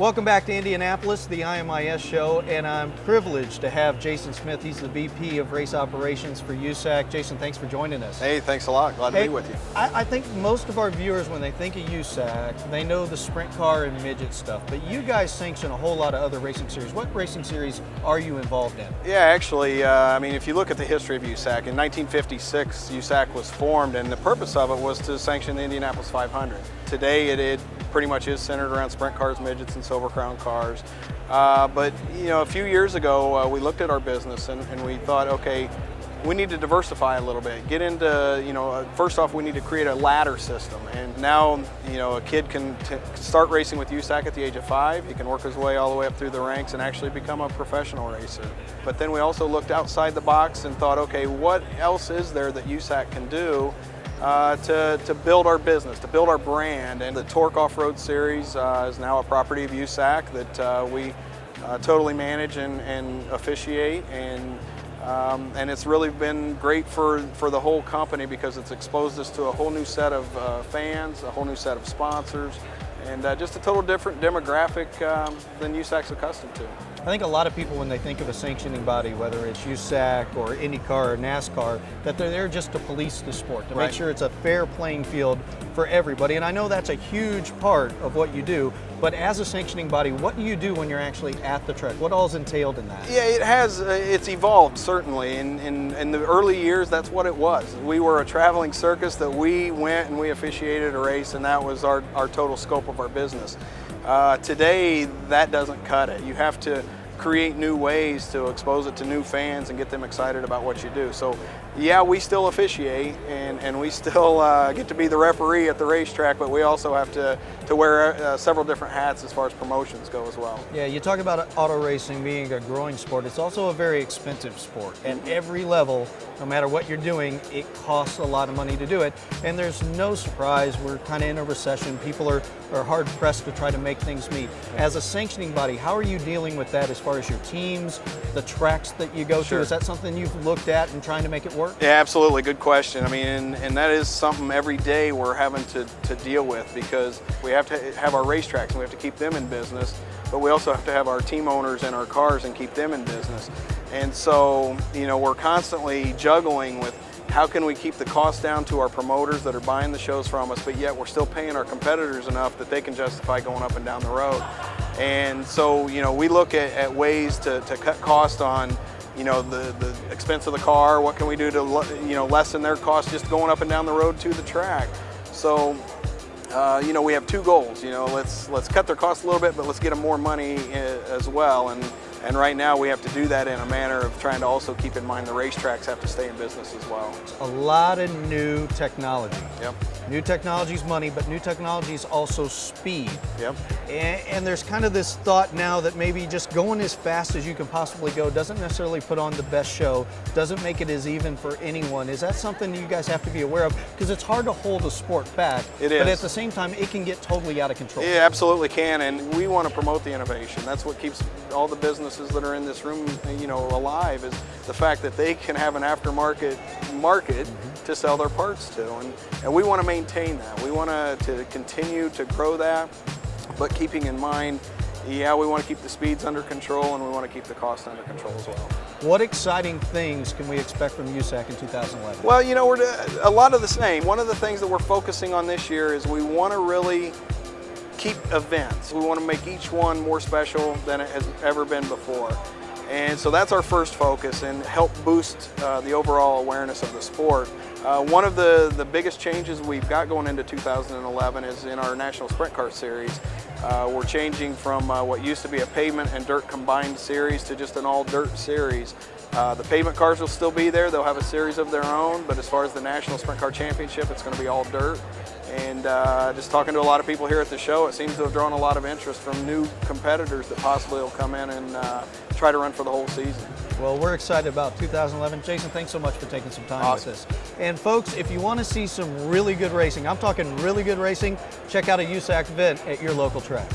Welcome back to Indianapolis, the IMIS show, and I'm privileged to have Jason Smith. He's the VP of Race Operations for USAC. Jason, thanks for joining us. Hey, thanks a lot. Glad to be with you. I think most of our viewers, when they think of USAC, they know the sprint car and midget stuff, but you guys sanction a whole lot of other racing series. What racing series are you involved in? Yeah, actually, I mean, if you look at the history of USAC, in 1956, USAC was formed, and the purpose of it was to sanction the Indianapolis 500. Today, it pretty much is centered around sprint cars, midgets, and Silver Crown cars. But you know, a few years ago, we looked at our business and we thought, okay, we need to diversify a little bit. Get into, you know, first off, we need to create a ladder system. And now, you know, a kid can start racing with USAC at the age of 5. He can work his way all the way up through the ranks and actually become a professional racer. But then we also looked outside the box and thought, okay, what else is there that USAC can do to build our business, to build our brand? And the Torque Off-Road Series is now a property of USAC that we totally manage and officiate, and it's really been great for the whole company because it's exposed us to a whole new set of fans, a whole new set of sponsors, and just a total different demographic than USAC's accustomed to. I think a lot of people, when they think of a sanctioning body, whether it's USAC or IndyCar or NASCAR, that they're there just to police the sport, to make sure it's a fair playing field for everybody. And I know that's a huge part of what you do, but as a sanctioning body, what do you do when you're actually at the track? What all is entailed in that? Yeah, it has, it's evolved certainly. In the early years, that's what it was. We were a traveling circus that we went and we officiated a race, and that was our total scope of our business. Today, that doesn't cut it. You have to create new ways to expose it to new fans and get them excited about what you do. So yeah, we still officiate and we still get to be the referee at the racetrack, but we also have to wear several different hats as far as promotions go as well. Yeah, you talk about auto racing being a growing sport. It's also a very expensive sport. At every level, no matter what you're doing, it costs a lot of money to do it. And there's no surprise, we're kind of in a recession. People are hard pressed to try to make things meet. As a sanctioning body, how are you dealing with that as far as your teams, the tracks that you go to? Is that something you've looked at and trying to make it work? Yeah, absolutely. Good question. I mean, and that is something every day we're having to deal with, because we have to have our racetracks and we have to keep them in business, but we also have to have our team owners and our cars and keep them in business. And so, you know, we're constantly juggling with how can we keep the cost down to our promoters that are buying the shows from us, but yet we're still paying our competitors enough that they can justify going up and down the road. And so, you know, we look at ways to cut cost on, you know, the expense of the car. What can we do to, you know, lessen their cost just going up and down the road to the track? So, you know, we have two goals. You know, let's cut their costs a little bit, but let's get them more money as well. And right now we have to do that in a manner of trying to also keep in mind the racetracks have to stay in business as well. A lot of new technology. Yep. New technology is money, but new technology is also speed. Yep. And there's kind of this thought now that maybe just going as fast as you can possibly go doesn't necessarily put on the best show, doesn't make it as even for anyone. Is that something you guys have to be aware of? Because it's hard to hold a sport back. It is. But at the same time, it can get totally out of control. It absolutely can, and we want to promote the innovation. That's what keeps all the businesses that are in this room, you know, alive, is the fact that they can have an aftermarket market to sell their parts to, and we want to maintain that. We want to continue to grow that, but keeping in mind, yeah, we want to keep the speeds under control and we want to keep the cost under control as well. What exciting things can we expect from USAC in 2011? Well, you know, we're a lot of the same. One of the things that we're focusing on this year is we want to really keep events. We want to make each one more special than it has ever been before. And so that's our first focus, and help boost the overall awareness of the sport. One of the biggest changes we've got going into 2011 is in our National Sprint Car Series. We're changing from what used to be a pavement and dirt combined series to just an all dirt series. The pavement cars will still be there. They'll have a series of their own, but as far as the National Sprint Car Championship, it's going to be all dirt. And just talking to a lot of people here at the show, it seems to have drawn a lot of interest from new competitors that possibly will come in and try to run for the whole season. Well, we're excited about 2011. Jason, thanks so much for taking some time with us. And folks, if you want to see some really good racing, I'm talking really good racing, check out a USAC event at your local track.